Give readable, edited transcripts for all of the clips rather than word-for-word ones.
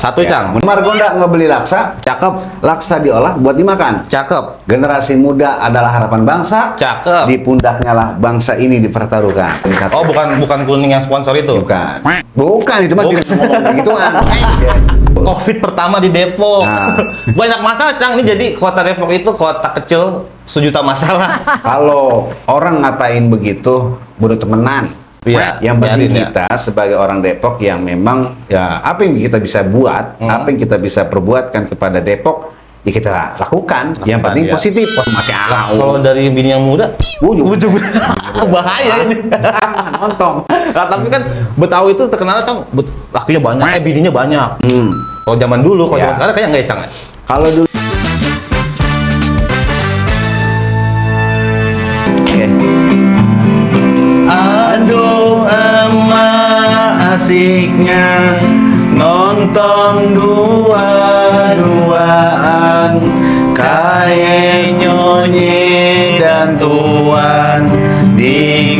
Satu, Cang. Margonda nggak beli laksa. Cakep. Laksa diolah buat dimakan. Cakep. Generasi muda adalah harapan bangsa. Cakep. Di pundaknya lah bangsa ini dipertaruhkan. Ini satu. Oh, bukan kuning yang sponsor itu. Bukan itu mah Bukan. tidak ngomong gituan. Covid pertama di Depok. Nah. Banyak masalah, Cang. Ini jadi kota Depok itu kota kecil sejuta masalah. Kalau orang ngatain begitu, bodoh temenan. Iya, Yang penting biarin ya. kita sebagai orang Depok yang memang ya apa yang kita bisa buat, apa yang kita bisa perbuatkan kepada Depok, ya kita lakukan. Yang penting ya. positif. Masih Kalau dari bini yang muda, ujung. bahaya ini. Nonton. Nah, tapi kan Betawi itu terkenal, Cang, lakinya banyak, bininya banyak. Kalau zaman dulu, kalau Ya. zaman sekarang kayaknya enggak ya, Cang? Kalau dulu Oke. Aduh emak asiknya nonton dua-duaan kayak nyonyi dan tuan di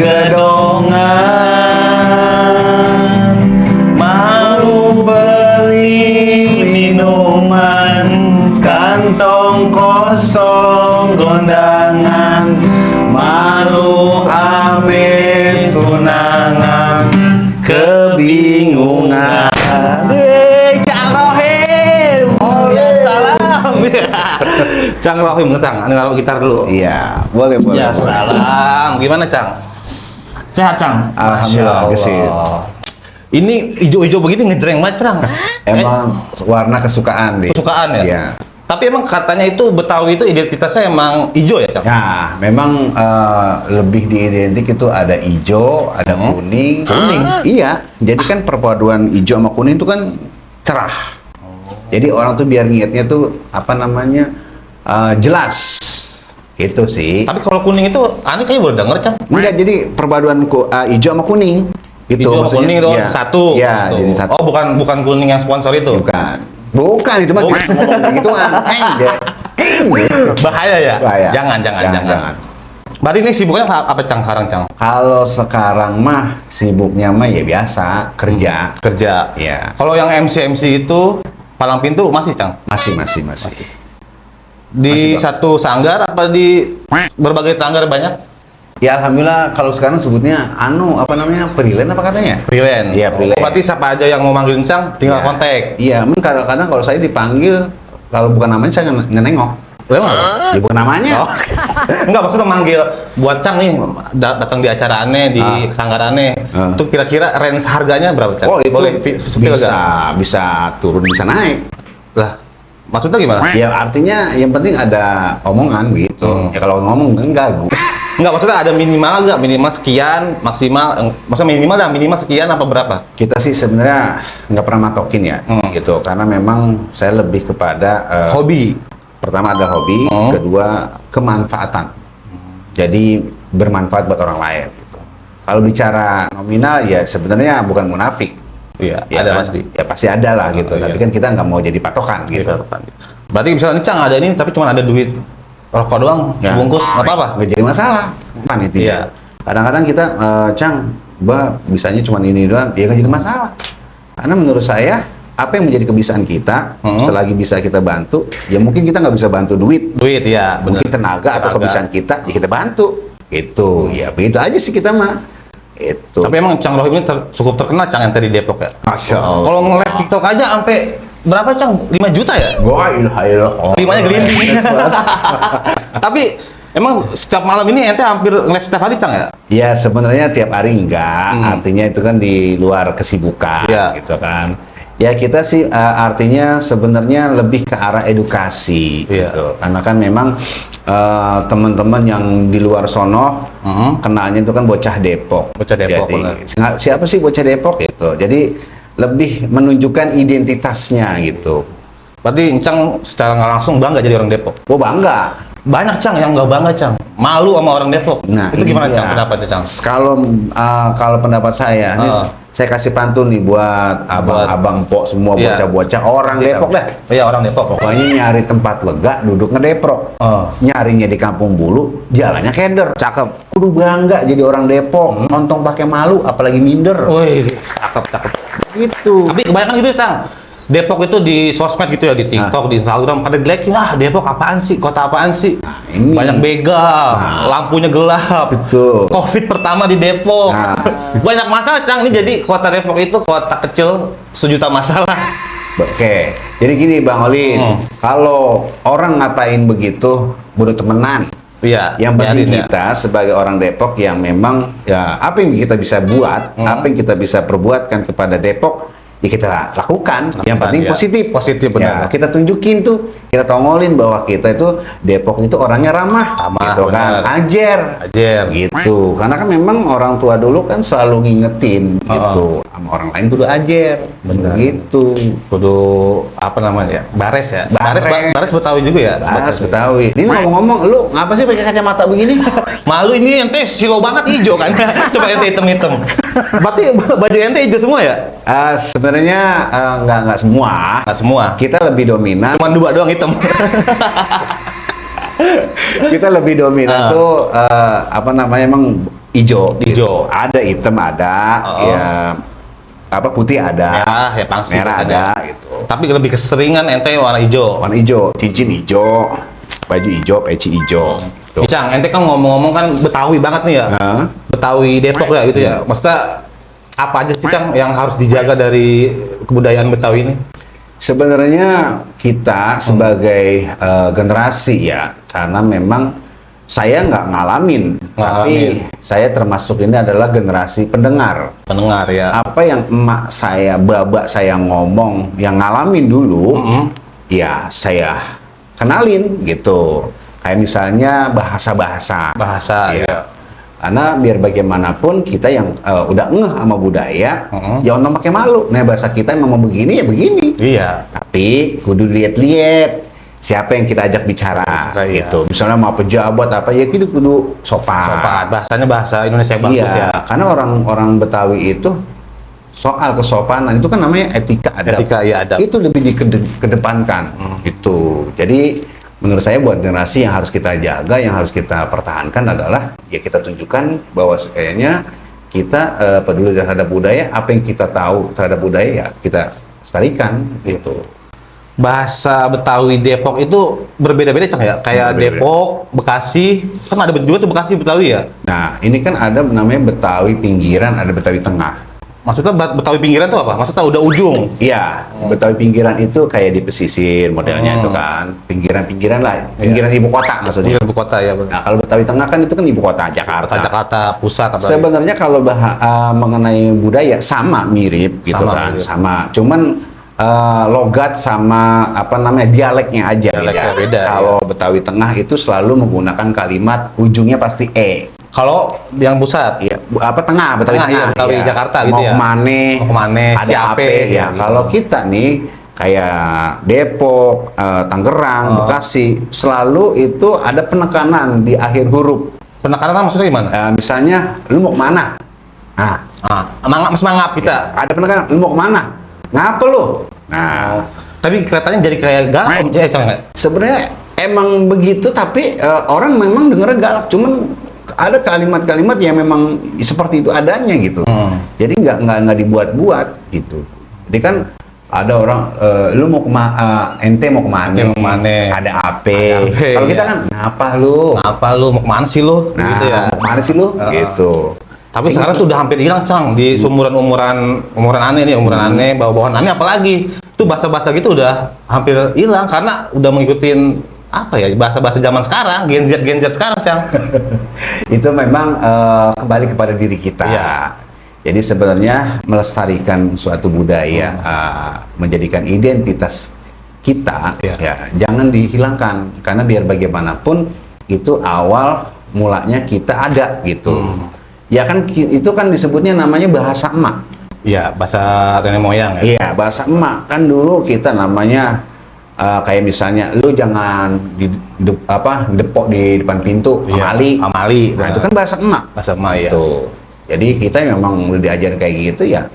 gedongan malu beli minuman kantong kosong kondangan malu ambil tunangan kebingungan. Cang Rohim! Oh ya, salam! Cang Rohim, Cang, ini naruh gitar dulu. Iya, boleh. Ya, salam. Gimana, Cang? Sehat, Cang? Alhamdulillah, Masya gesit. Allah. Ini hijau-hijau begini ngejreng banget, Cang. Emang warna kesukaan deh. Kesukaan ya? Iya. Tapi emang katanya itu Betawi itu identitasnya emang hijau ya, Cang? Nah, memang lebih diidentik itu ada hijau, ada kuning. Kuning? Iya. Jadi kan perpaduan hijau sama kuning itu kan cerah. Jadi orang tuh biar ngeliatnya tuh apa namanya jelas. Itu sih. Tapi kalau kuning itu, aneh kayaknya baru denger, Cang. Enggak, jadi perpaduan hijau sama kuning. Gitu Hijau sama kuning itu iya. satu. Iya, Satu. jadi satu. Oh, bukan kuning yang sponsor itu? Bukan itu mah Oh. tidak ngomong gituan. Bahaya ya? Bahaya. Jangan. Berarti ini sibuknya apa, Cang, sekarang, Cang? Kalau sekarang mah sibuknya mah ya biasa kerja. Kerja. Ya. Kalau yang MC itu palang pintu masih, Cang? Masih. Di Masih, Bang. satu sanggar apa di berbagai sanggar banyak? Ya alhamdulillah kalau sekarang sebutnya apa namanya freelance apa katanya? Freelance. Iya, freelance. Oh, berarti siapa aja yang mau manggilin Cang, tinggal Ya. kontak. Iya, kadang-kadang kalau saya dipanggil kalau bukan namanya saya ngenengok. Emang apa? Ya bukan namanya. Oh. Enggak, maksudnya manggil buat Cang nih datang di acara aneh, di sanggar aneh. Itu kira-kira range harganya berapa, Cang? Oh itu Boleh spill nggak? bisa turun bisa naik. Lah, maksudnya gimana? Ya artinya yang penting ada omongan gitu. Ya kalau ngomong kan gagu. Enggak, maksudnya ada minimal nggak? Minimal sekian, maksimal, maksudnya minimal sekian apa berapa? Kita sih sebenarnya nggak pernah matokin ya, gitu. Karena memang saya lebih kepada Hobi. pertama ada hobi, kedua kemanfaatan. Jadi bermanfaat buat orang lain. Gitu. Kalau bicara nominal ya sebenarnya bukan munafik. Iya, Ya ada kan? pasti. Ya pasti ada lah gitu. Iya. Tapi kan kita nggak mau jadi patokan gitu. Berarti misalnya Cang ada ini tapi cuma ada duit rokok doang, Ya. sebungkus, nggak apa-apa. Nggak jadi masalah. Kan itu Iya. ya. Kadang-kadang kita Cang, bisanya cuma ini doang, ya nggak jadi masalah. Karena menurut saya apa yang menjadi kebiasaan kita, selagi bisa kita bantu, ya mungkin kita nggak bisa bantu duit, Duit ya, bener. mungkin tenaga atau Tenaga. kebiasaan kita, ya kita bantu. Itu, ya begitu aja sih kita mah. Itu. Tapi emang Cang Rohim ini cukup terkenal, Cang, yang tadi di Depok ya. Masya Allah. Kalau nge-live TikTok aja sampai berapa, Cang? 5 juta ya? Wah, ilah. Limanya gelinding. Tapi emang setiap malam ini ente hampir nge-live setiap hari, Cang ya? Ya sebenarnya tiap hari enggak, artinya itu kan di luar kesibukan, Iya. gitu kan. Ya kita sih artinya sebenarnya lebih ke arah edukasi, Iya. gitu. Karena kan memang teman-teman yang di luar sono kenalnya itu kan bocah Depok. Bocah Depok, Jadi, benar. siapa sih bocah Depok gitu. Jadi lebih menunjukkan identitasnya gitu. Berarti Cang secara nggak langsung bangga jadi orang Depok. Oh bangga. Banyak, Cang, yang nggak bangga, Cang. Malu sama orang Depok. Nah, itu ini gimana, dia. Cang, pendapatnya, Cang? Kalau pendapat saya, ini saya kasih pantun nih buat abang-abang pok semua Iya. bocah-bocah orang Iya, Depok dah. Iya, orang Depok. Pokoknya nyari tempat lega, duduk ngedeprok. Nyarinya di Kampung Bulu, jalannya keder. Cakep. Kudu bangga jadi orang Depok, nonton pakai malu, apalagi minder. Wih, cakep. Gitu. Tapi kebanyakan gitu, Cang. Depok itu di sosmed gitu ya, di TikTok, di Instagram pada jelek, wah Depok apaan sih, kota apaan sih? Ini. Banyak begal, lampunya gelap. Betul. Covid pertama di Depok. Banyak masalah, Cang. Ini jadi kota Depok itu kota kecil sejuta masalah. Oke, jadi gini Bang Olin, kalau orang ngatain begitu, bodoh temenan. Iya. Yang penting biarin ya. kita sebagai orang Depok yang memang ya apa yang kita bisa buat, apa yang kita bisa perbuatkan kepada Depok, ya kita lakukan. Yang penting ya. positif. Positif, benar. Ya, kita tunjukin tuh, kita tongolin bahwa kita itu Depok itu orangnya ramah, gitu kan, benar. ajer, gitu. Karena kan memang orang tua dulu kan selalu ngingetin gitu, sama orang lain kudu ajer, begitu. Kudu apa namanya ya? Bares ya. Bares Betawi juga ya. Bares Betawi. Ini ngomong-ngomong, lu ngapa sih pakai kacamata begini? Malu ini ente silo banget hijau kan. Coba ente hitam-hitam. Berarti baju ente hijau semua ya? Sebenarnya nggak semua. Nggak semua. Kita lebih dominan. Cuma 2 doang hitam. Kita lebih dominan tuh apa namanya emang hijau. Hijau. Gitu. Ada hitam ada, ya apa putih ada, Ya pangsi. merah ada gitu. Tapi lebih keseringan ente warna hijau. Warna hijau, cincin hijau, baju hijau, peci hijau. Gitu. Cang, ente kan ngomong-ngomong kan Betawi banget nih ya. Betawi Depok ya gitu ya. Maksudnya apa aja sih Cang yang harus dijaga dari kebudayaan Betawi ini? Sebenarnya kita sebagai generasi ya, karena memang saya nggak ngalamin, tapi saya termasuk ini adalah generasi pendengar. Pendengar ya. Apa yang emak saya, babak saya ngomong, yang ngalamin dulu, ya saya kenalin gitu. Kayak misalnya bahasa-bahasa. Ya. Karena biar bagaimanapun kita yang udah ngeh sama budaya, jangan no pakai malu. Nah bahasa kita memang begini ya begini. Iya. Tapi kudu lihat-lihat siapa yang kita ajak bicara gitu. Misalnya mau pejabat apa ya gitu kudu sopan. Bahasanya bahasa Indonesia yang bagus ya. Karena orang Betawi itu soal kesopanan itu kan namanya etika adab. Etika ya adab. Itu lebih dikedepankan gitu. Jadi menurut saya buat generasi yang harus kita jaga, yang harus kita pertahankan adalah ya kita tunjukkan bahwa kayaknya kita peduli terhadap budaya, apa yang kita tahu terhadap budaya ya kita lestarikan gitu. Bahasa Betawi Depok itu berbeda-beda Cang ya? Kayak Berbeda-beda. Depok, Bekasi, kan ada juga tuh Bekasi Betawi ya? Nah, ini kan ada namanya Betawi pinggiran, ada Betawi tengah. Maksudnya Betawi pinggiran tuh apa? Maksudnya udah ujung? Iya, Betawi pinggiran itu kayak di pesisir modelnya itu kan. Pinggiran-pinggiran lah, pinggiran ibu kota maksudnya. Ibu kota ya. Nah, kalau Betawi tengah kan itu kan ibu kota Jakarta. Jakarta pusat. Apalagi. Sebenarnya kalau mengenai budaya sama mirip gitu Sama, kan, mirip. sama. Cuman logat sama apa namanya dialeknya aja Dialeknya beda, Kalau Betawi tengah itu selalu menggunakan kalimat ujungnya pasti e. Kalau yang pusat? Iya, apa tengah Betawi Tengah, tengah. iya, Betawi iya. Jakarta mau gitu ya. Kemane, Mau kemane, ada siape, apa ya. gitu. Kalau kita nih kayak Depok, Tangerang, Bekasi, selalu itu ada penekanan di akhir huruf. Penekanan maksudnya gimana? Misalnya, lu mau kemana? Nah, Mangap kita. ada penekanan, lu mau kemana? Ngapa lu? Nah, Tapi kelihatannya jadi kayak galak. sebenarnya emang begitu, tapi orang memang dengernya galak. Cuman ada kalimat-kalimat yang memang seperti itu adanya gitu. Jadi nggak dibuat-buat gitu. Jadi kan ada orang, lu mau ente mau kemana? Ada apa? Kalau kita kan, ngapa lu? Mau kemana sih lu? Nah, Gitu ya. mau kemana sih lu? Gitu. Tapi sekarang sudah hampir hilang Cang di umuran aneh nih, umuran aneh, bawah-bawahan aneh apalagi. Itu bahasa-bahasa gitu udah hampir hilang karena udah mengikutin apa ya bahasa-bahasa zaman sekarang, Gen Z sekarang Cang. Itu memang kembali kepada diri kita. Iya. Jadi sebenarnya melestarikan suatu budaya, menjadikan identitas kita, ya jangan dihilangkan karena biar bagaimanapun itu awal mulanya kita ada gitu. Ya kan itu kan disebutnya namanya bahasa emak. Iya, bahasa nenek moyang ya. Iya, bahasa emak kan dulu kita namanya kayak misalnya lu jangan depok di depan pintu, amali. Nah, itu kan bahasa emak. Bahasa emak ya. Tuh. Jadi kita memang udah diajarin kayak gitu ya.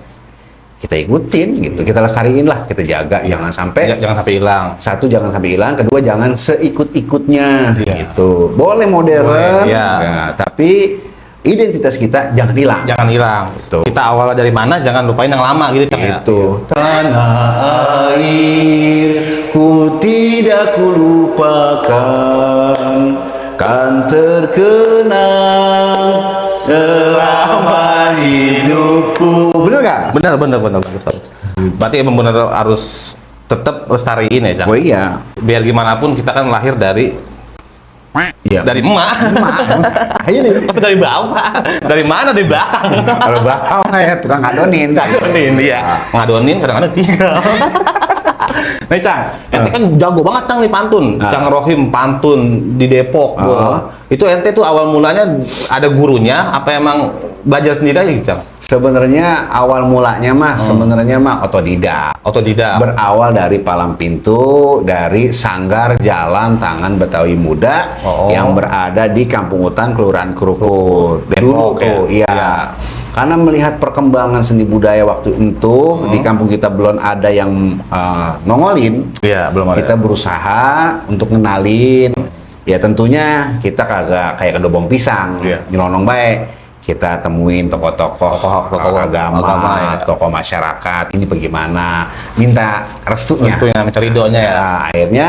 Kita ikutin gitu. Kita lestariin lah, kita jaga jangan sampai hilang. Satu jangan sampai hilang, kedua jangan seikut-ikutnya gitu. Boleh modern, ya. Ya, tapi identitas kita jangan hilang. Jangan hilang. Betul. Kita awal dari mana, jangan lupain yang lama gitu Cang ya. Itu tanah air ku tidak kulupakan, kan terkenang selama hidupku. Bener nggak? Benar. Berarti emang benar harus tetap lestariin ya Cang. Oh iya. Biar gimana pun kita kan lahir dari Iya. dari emak. Ayo nih. Atau dari bapak. Dari mana? Dari belakang. Kalau bakal ya tukang ngadonin. Ngadonin dia. Ngadonin kadang-kadang tinggal. Nih Cang, ente kan jago banget Cang nih pantun. Cang Rohim pantun di Depok. Itu ente tuh awal mulanya ada gurunya apa emang belajar sendiri aja Cang? Sebenarnya awal mulanya mah sebenarnya mah otodidak. Otodidak. Berawal dari palang pintu dari Sanggar Jalan Tangan Betawi Muda yang berada di Kampung Hutan Kelurahan Krukut. Dulu Depok, tuh, ya? iya. Karena melihat perkembangan seni budaya waktu itu di kampung kita belum ada yang nongolin. Iya, belum ada. Kita berusaha untuk ngenalin. Ya tentunya kita kagak kayak kedobong pisang, nyelonong baik. Kita temuin tokoh-tokoh agama, ya. tokoh masyarakat, ini bagaimana, minta restunya. Minta ridhonya ya. Nah, akhirnya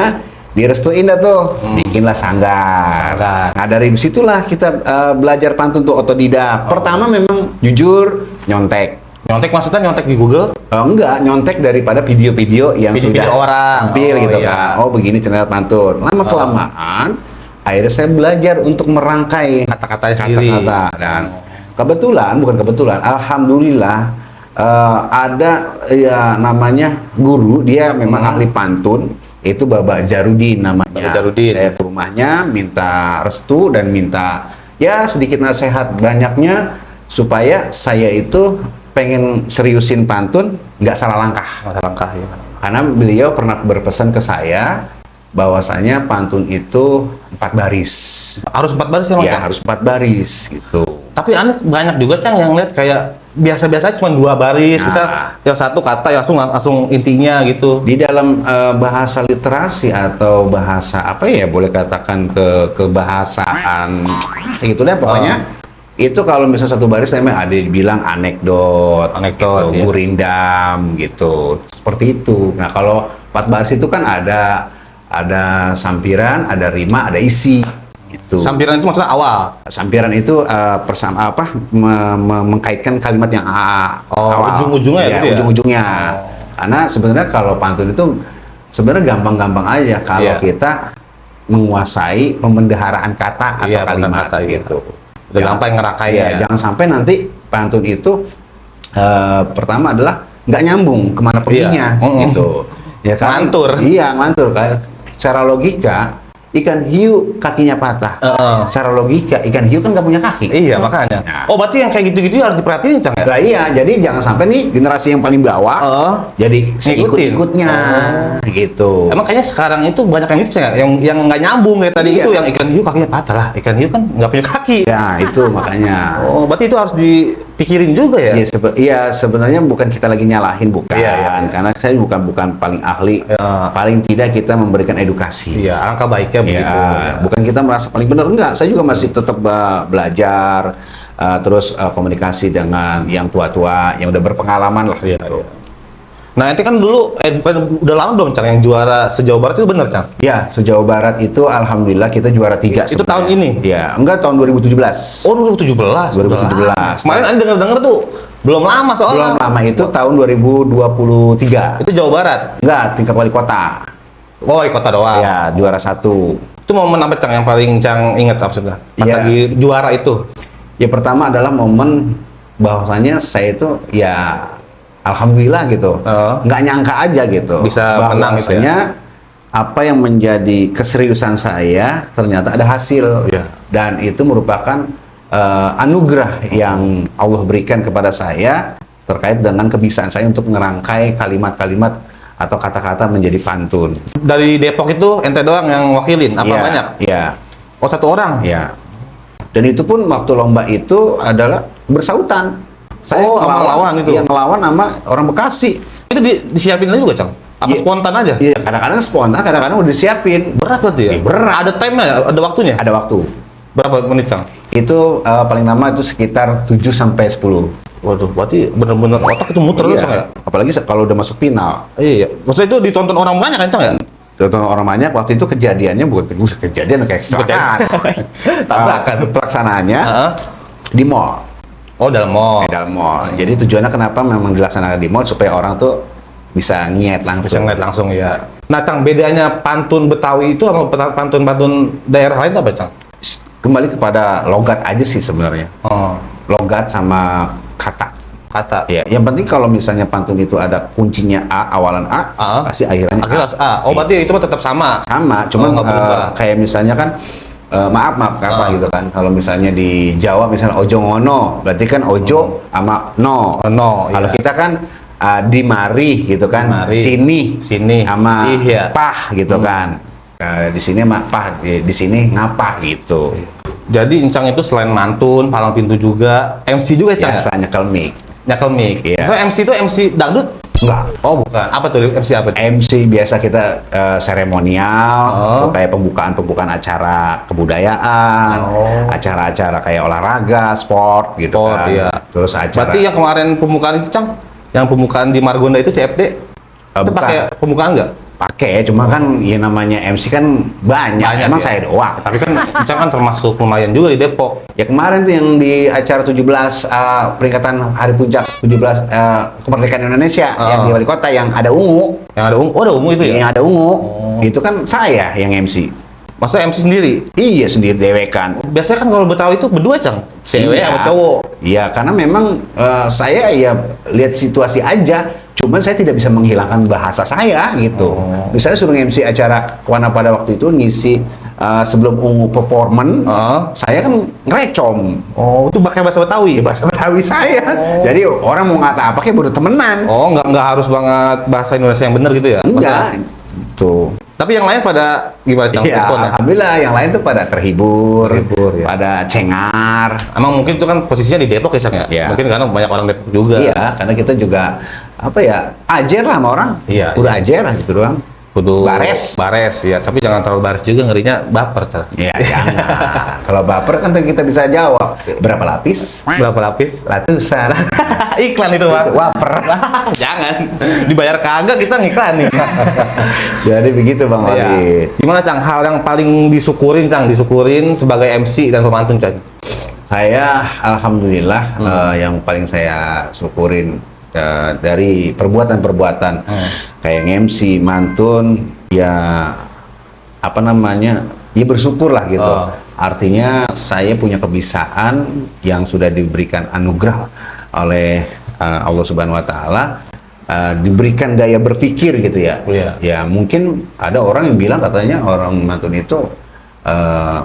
direstuin dah tuh, bikinlah sanggar. Nah dari situlah kita belajar pantun tuh otodidak. Pertama memang jujur nyontek. Nyontek maksudnya nyontek di Google? Enggak, nyontek daripada video-video yang Video-video sudah orang. tampil gitu Iya. kan. Oh begini channel pantun. Lama-kelamaan, akhirnya saya belajar untuk merangkai Kata-katanya sendiri. kata-kata. Dan bukan kebetulan, alhamdulillah ada ya namanya guru, dia memang ahli pantun. Itu Bapak Jarudin namanya. Bapak Jarudin. Saya ke rumahnya minta restu dan minta ya sedikit nasihat banyaknya supaya saya itu pengen seriusin pantun nggak salah langkah. Masa langkah ya. Karena beliau pernah berpesan ke saya bahwasanya pantun itu 4 baris. Harus 4 baris emang Ya Cang? harus 4 baris gitu. Tapi aneh banyak juga Cang yang lihat kayak biasa-biasa cuma 2 baris, Nah. misal yang satu kata yang langsung intinya gitu. Di dalam bahasa literasi atau bahasa apa ya boleh katakan kebahasaan gitu deh pokoknya. Itu kalau misalnya 1 baris namanya ada dibilang anekdot, Anekdot, gitu, iya. gurindam gitu. Seperti itu. Nah, kalau 4 baris itu kan ada sampiran, ada rima, ada isi gitu. Sampiran itu maksudnya awal. Sampiran itu mengkaitkan kalimat yang awal. Ujung-ujungnya ya, gitu ya? Ujung-ujungnya. Karena sebenarnya kalau pantun itu sebenarnya gampang-gampang aja kalau Iya. kita menguasai pembendaharaan kata atau Iya, kalimat kata-kata, iya. gitu. Udah gampang ngerakainya. Iya, jangan sampai nanti pantun itu pertama adalah nggak nyambung kemana perginya gitu. Ya kan? Ngantur. Iya, ngantur. Kayak secara logika ikan hiu kakinya patah. Secara logika ikan hiu kan nggak punya kaki. Iya, makanya. Nah. Oh, berarti yang kayak gitu-gitu harus diperhatiin Cang ya? Lah iya, jadi jangan sampai nih generasi yang paling bawah jadi ikut-ikutnya gitu. Emang kayaknya sekarang itu banyak yang gitu Cang ya? Yang nggak nyambung kayak tadi Iya. itu, yang ikan hiu kakinya patah lah. Ikan hiu kan nggak punya kaki. Ya, itu makanya. Oh, berarti itu harus dipikirin juga ya? Iya, sebenarnya bukan kita lagi nyalahin, bukan. Iya. Karena saya bukan paling ahli. Iya. Paling tidak kita memberikan edukasi. Iya, alangkah baiknya begitu. Ya, bukan kita merasa paling benar, enggak. Saya juga masih tetap belajar, terus komunikasi dengan yang tua-tua, yang udah berpengalaman lah Iya, gitu. iya. Nah, itu kan dulu, bukan udah lama belum Cang yang juara se-Jawa Barat itu bener Cang? Ya, se-Jawa Barat itu alhamdulillah kita juara 3 Itu tahun ini? Ya, enggak tahun 2017. Oh, 2017. 2017. Kemarin Anda denger-denger tuh belum lama soalnya. Belum lama itu tahun 2023. Itu Jawa Barat. Enggak, tingkat wali kota. Oh, di kota doang. Ya, juara 1. Itu momen apa Cang yang paling Cang inget maksudnya? Pas Iya. lagi juara itu. Ya pertama adalah momen bahwasanya saya itu ya alhamdulillah gitu. Nggak nyangka aja gitu. Bisa menang gitu ya. Bahwasanya apa yang menjadi keseriusan saya ternyata ada hasil. Iya. Dan itu merupakan anugerah yang Allah berikan kepada saya terkait dengan kebisaan saya untuk ngerangkai kalimat-kalimat atau kata-kata menjadi pantun. Dari Depok itu ente doang yang wakilin? Apa Iya, banyak? Iya. Oh, 1 orang? Ya. Dan itu pun waktu lomba itu adalah bersautan. Oh, sama lawan itu? Yang ngelawan sama orang Bekasi. Itu disiapin lagi juga Cang? Apa Iya. spontan aja? Iya, kadang-kadang spontan, kadang-kadang udah disiapin. Berat berarti ya? Berat. Ada time-nya, ada waktunya? Ada waktu. Berapa menit Cang? Itu paling lama itu sekitar 7 sampai 10. Waduh, berarti bener-bener otak itu muter Iya. Cang ya? Apalagi kalau udah masuk final. Iya, maksudnya itu ditonton orang banyak kan Cang ya? Tonton orang banyak, waktu itu kejadiannya bukan kejadian kayak kecelakaan. Tabrakan. Pelaksanaannya Heeh. di mall. Oh, dalam mall. Di dalam mall. Jadi tujuannya kenapa memang dilaksanakan di mall supaya orang tuh bisa ngiet Bisa langsung. ngeliat langsung ya. Nah, Cang, bedanya pantun Betawi itu sama pantun-pantun daerah lain apa, Cang? Kembali kepada logat aja sih sebenarnya. Oh, Logat sama kata. kata. Ya, yang penting kalau misalnya pantun itu ada kuncinya A, awalan A, pasti akhirannya Akhirnya A. Oh, berarti itu mah tetap sama. Sama, cuman nggak berubah. kayak misalnya kan maaf kata gitu kan. Kalau misalnya di Jawa misalnya ojo ngono, berarti kan ojo sama no. Oh, no, Kalau iya. kita kan di mari gitu kan, Mari. sini sama Ih, ya. pah gitu kan. Di sini sama pah, di sini ngapa gitu. Jadi Encang itu selain mantun, palang pintu juga, MC juga Cang ya? Biasanya kelmik. Nyakel mic. Iya. So, MC itu MC dangdut? Enggak. Oh, bukan. Apa tuh MC apa tuh? MC biasa kita seremonial, Oh. atau kayak pembukaan acara kebudayaan, Oh. acara-acara kayak olahraga, sport gitu Sport, kan. iya. Terus acara. Berarti yang kemarin pembukaan itu Cang, yang pembukaan di Margonda itu CFD, itu bukan. pakai pembukaan nggak? Pakai, cuma kan ya namanya MC kan banyak. Emang ya? saya doang. Tapi kan Encang kan termasuk lumayan juga di Depok. Ya kemarin tuh yang di acara 17 peringatan Hari Puncak 17 kemerdekaan Indonesia yang di wali kota yang ada ungu. Yang ada ungu, oh ada ungu itu ya? Yang ada ungu, itu kan saya yang MC. Maksudnya MC sendiri? Iya, sendiri dewekan. Biasanya kan kalau Betawi itu berdua Cang, cewek Iya. sama cowok. Iya, karena memang saya ya lihat situasi aja. Cuman saya tidak bisa menghilangkan bahasa saya gitu. Misalnya suruh MC acara Wana pada waktu itu ngisi sebelum ungu performan, saya kan ngerecom. Oh, itu pakai bahasa Betawi? Ya, bahasa Betawi saya. Jadi orang mau ngata apa kayak baru temenan. Oh, nggak harus banget bahasa Indonesia yang benar gitu ya? Enggak. Tuh. Tapi yang lain pada gimana Cang Iya, responnya? alhamdulillah yang lain tuh pada terhibur, Terhibur, ya. pada cengar. Emang mungkin itu kan posisinya di Depok ya Cang ya? Iya. Mungkin karena banyak orang Depok juga. Iya, karena kita juga apa ya, ajer lah sama orang. Iya, Udah ajer lah gitu doang. Kudu Bares. ya, tapi jangan terlalu bares juga, ngerinya baper Cang. Ya, jangan. Kalau baper kan kita bisa jawab. Berapa lapis? Berapa lapis? Ratusan. Iklan itu Pak. Itu waper. Jangan. Dibayar kagak kita ngiklan nih. Jadi begitu Bang Iya. Walid. Gimana Cang, hal yang paling disyukurin sebagai MC dan pemantun Cang? Saya alhamdulillah yang paling saya syukurin dari perbuatan-perbuatan kayak MC, mantun, ya apa namanya, ya bersyukur lah gitu. Artinya saya punya kebiasaan yang sudah diberikan anugerah oleh Allah Subhanahu Wa Taala, diberikan daya berpikir gitu ya. Iya. Ya mungkin ada orang yang bilang katanya orang mantun itu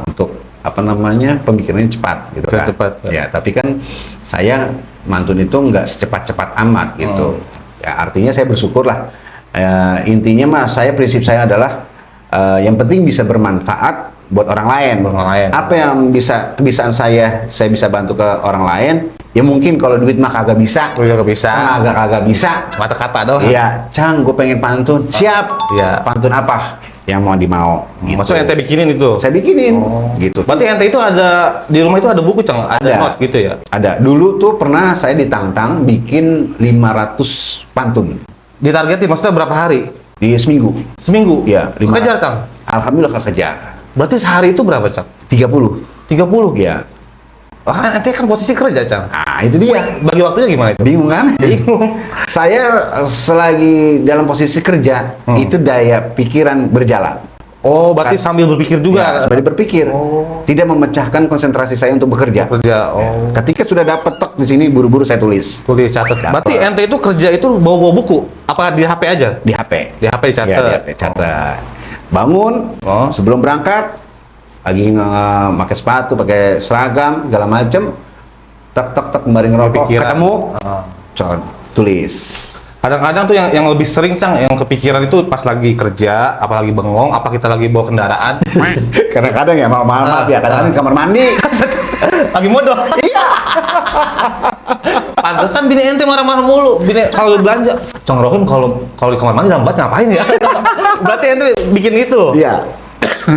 untuk apa namanya, pemikirannya cepat gitu kan. Cepat, Ya, tapi kan saya mantun itu nggak secepat-cepat amat gitu. Ya, artinya saya bersyukur lah. Intinya mah prinsip saya adalah yang penting bisa bermanfaat buat orang lain. Orang lain. Apa yang bisa kebiasaan saya bisa bantu ke orang lain. Ya mungkin kalau duit mah kagak bisa. Kagak bisa. Kagak bisa. Kata-kata doang. Iya, Cang, gue pengen pantun. Siap. Iya. Pantun apa? Yang mau dimau. Gitu. Maksudnya ente bikinin itu? Saya bikinin. Gitu. Berarti ente itu ada, di rumah itu ada buku Cang? Ada note gitu ya? Ada. Dulu tuh pernah saya ditantang bikin 500 pantun Ditargetin, maksudnya berapa hari? di seminggu. Seminggu? Iya, 500. Kejar Cang? Alhamdulillah kekejar. Berarti sehari itu berapa Cang? 30. 30? Iya. Ah, ente kan posisi kerja Cang? Nah, itu dia. Bagi waktunya gimana itu? Bingung kan? Bingung. Saya selagi dalam posisi kerja, itu daya pikiran berjalan. Oh, berarti sambil berpikir juga? Ya, sambil berpikir. Tidak memecahkan konsentrasi saya untuk bekerja. Kerja, oh. Ketika sudah dapat tek di sini, buru-buru saya tulis. Tulis, catat. Dapet. Berarti ente itu kerja itu bawa-bawa buku? Apa di HP aja? Di HP. Di HP dicatat? Iya, di HP, catat. Bangun, sebelum berangkat, lagi pakai sepatu, pakai seragam, segala macem, tek kembali ngerokok, Kepikiran. ketemu, tulis. Kadang-kadang tuh yang lebih sering Cang, yang kepikiran itu pas lagi kerja, apalagi bengong, apa kita lagi bawa kendaraan. Kadang-kadang ya, maaf ya, kadang-kadang di kamar mandi. Lagi modal. Iya. Pantesan bini ente marah-marah mulu. Bini kalau belanja, Cang Rohim kalau di kamar mandi lambat ngapain ya? Berarti ente bikin itu. Iya.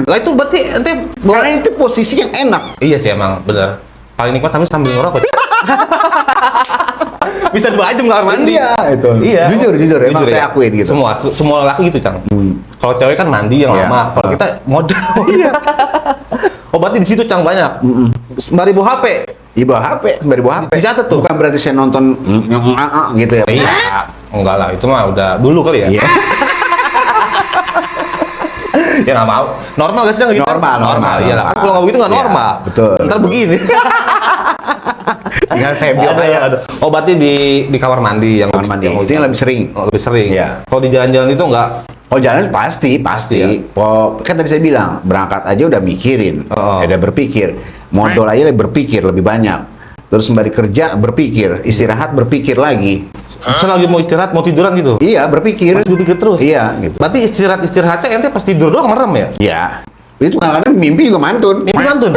Lah itu berarti ente Karena itu posisi yang enak. Iya sih emang bener. Paling nikmat sambil ngerokok. Bisa 2 jam kamar mandi. Iya, itu. Iya. Jujur, emang Jujur saya ya. akuin gitu. Semua laki gitu, Cang. Kalau cewek kan mandi yang Iya. lama, kalau kita modal. Iya. Oh, berarti di situ, Cang, banyak. Sembari bawa HP. Ibu HP, sembari bawa HP. Dicatat tuh. Bukan berarti saya nonton gitu ya. Iya. Enggak lah, itu mah udah dulu kali ya. Iya. Ya nggak mau. Normal gak sih, Cang, gitu? Normal. Iya lah. Kalau nggak begitu nggak Iya, normal. betul. Ntar begini. Tinggal saya bilang aja. Oh, berarti di kamar mandi yang Kamar mandi. Itu yang lebih sering. lebih sering. Iya. Kalau di jalan-jalan itu nggak. Oh, jalan pasti. Iya. Kan tadi saya bilang, berangkat aja udah mikirin, Oh. udah berpikir. Modal aja berpikir lebih banyak. Terus sembari kerja berpikir, istirahat berpikir lagi. Selagi mau istirahat, mau tiduran gitu. Iya, berpikir. Masih berpikir terus. Iya, gitu. Berarti istirahatnya ente pas tidur doang merem ya? Iya. Itu kadang-kadang mimpi juga mantun. Mimpi mantun.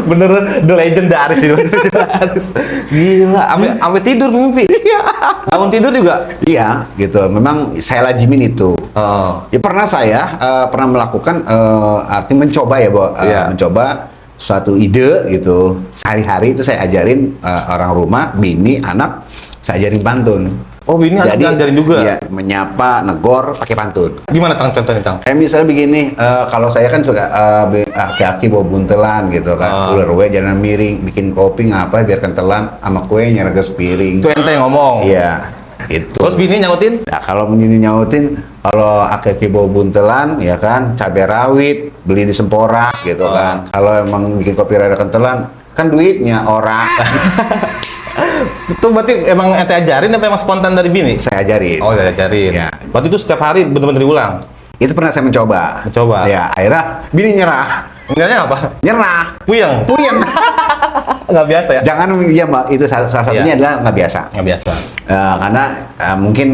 Bener the legendaris itu. Gila, sampai tidur mimpi. Iya. Bangun tidur juga. Iya, gitu. Memang saya lajimin itu. Oh. Ya pernah saya pernah melakukan arti mencoba ya, Bo. Iya. Mencoba suatu ide gitu. Sehari-hari itu saya ajarin orang rumah, bini, anak, saya ajarin pantun. Oh, bini anak ngajarin juga. Iya, menyapa, negor pakai pantun. Gimana, Tang, contohnya, Tang? Kayak misalnya begini, kalau saya kan suka aki-aki bawa buntelan gitu kan, ular we jalan miring, bikin kopi ngapa biar kentelan sama kue nyerga sepiring. Itu ente yang ngomong. Iya, itu. Terus bini nyautin? Nah, kalau begini nyautin, kalau aki-aki bawa buntelan, ya kan, cabai rawit, beli di Sempora gitu kan. Kalau emang bikin kopi rada kentelan, kan duitnya orang. Itu berarti emang ente ajarin apa emang spontan dari bini? Saya ajarin. Oh, udah ajarin. Iya. Berarti itu setiap hari bener-bener diulang? Itu pernah saya mencoba. Mencoba? Ya, akhirnya bini nyerah. Enggaknya apa? Nyerah. Puyeng? Puyeng. Nggak biasa ya? Jangan, iya Mbak, itu salah satunya Iya. adalah nggak biasa. Nggak biasa. Karena mungkin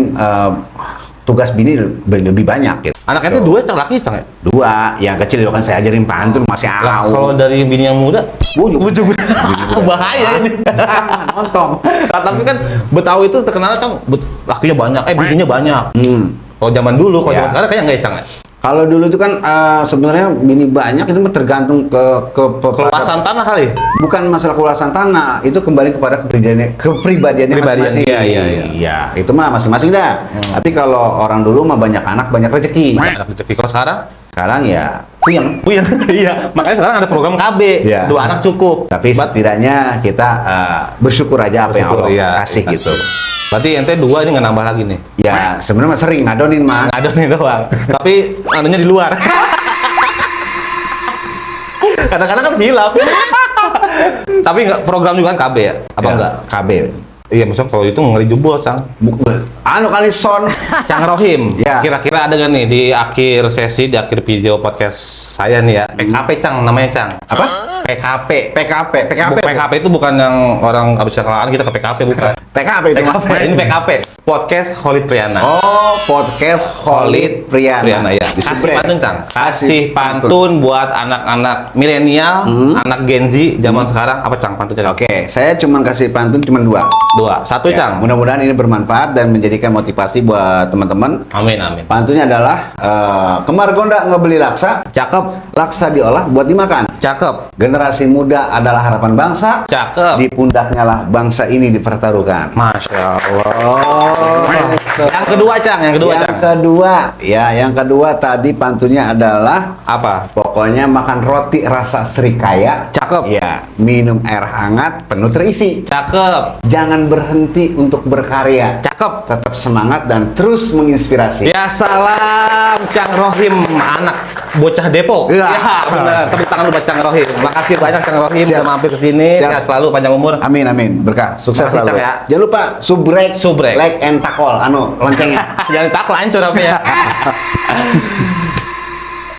tugas bini lebih banyak gitu. Anaknya itu 2, Cang, laki, Cang, ya? 2, yang kecil kan saya ajarin pantun masih Lah, awal. kalau dari bini yang muda? Bujuk. Bahaya ini. Nonton. Nah, tapi kan Betawi itu terkenal, Cang, lakinya banyak, bininya banyak. Kalau zaman dulu, kalau Iya. zaman sekarang kayaknya nggak ya, Cang? Kalau dulu itu kan sebenarnya bini banyak itu mah tergantung Keluasan tanah kali? bukan masalah keluasan tanah, itu kembali kepada kepribadiannya Kepribadian, masing-masing. iya. Iya, itu mah masing-masing dah. Tapi kalau orang dulu mah banyak anak banyak rezeki. Anak rezeki. Kalau sekarang? Sekarang ya puyeng. Iya, iya. Makanya sekarang ada program KB. Iya. 2 anak cukup. Tapi setidaknya kita bersyukur aja apa yang Allah Bersyukur, iya, kasih dikasih. gitu. Berarti ente 2 ini nggak nambah lagi nih? Ya sebenarnya mah sering ngadonin mah. Nggak ada nih doang. Tapi anunya di luar. Kadang-kadang kan hilap. Tapi nggak program juga kan KB ya? Apa Ya, enggak? KB. Iya, misalnya kalau itu ngeri jebol, Cang. Anu kali son. Cang Rohim, Ya. kira-kira ada nggak nih di akhir sesi, di akhir video podcast saya nih ya? PKP, Cang, namanya, Cang. Apa? PKP. PKP. PKP itu bukan yang orang habis kecelakaan kita ke PKP, bukan. PKP itu mah. PKP, ini PKP. Podcast Khalid Priana. Oh, podcast Khalid Priana. Ya. Di Kasih Subrek. pantun, Cang. Kasih pantun buat anak-anak milenial, anak Gen Z zaman sekarang. Apa, Cang, pantunnya? Oke, saya cuma kasih pantun cuma 2. 2. 1, Ya, Cang. mudah-mudahan ini bermanfaat dan menjadikan motivasi buat teman-teman. Amin, amin. Pantunnya adalah Kemar Gonda ngebeli laksa, Cakep, laksa diolah buat dimakan. cakep, Generasi muda adalah harapan bangsa. cakep. Di pundaknya lah bangsa ini dipertaruhkan. Masya Allah. Yang kedua, Cang. Yang kedua, Yang Cang. kedua, ya yang kedua tadi pantunnya adalah Apa? pokoknya makan roti rasa serikaya. Cakep. Ya, minum air hangat penuh terisi. Cakep. Jangan berhenti untuk berkarya. Cakep. Tetap semangat dan terus menginspirasi. Ya salam, Cang Rohim, anak bocah Depok. Iya. Ya, benar. Tepuk tangan lu buat Cang Rohim. Makasih banyak, Cang Rohim, Siap. udah mampir ke sini. Siap. Sehat selalu, panjang umur. Amin amin, berkah, sukses Makasih, selalu. Cang, ya. Jangan lupa subrek, Subrek. like and takol, loncengnya. Jangan tak lancur apa ya.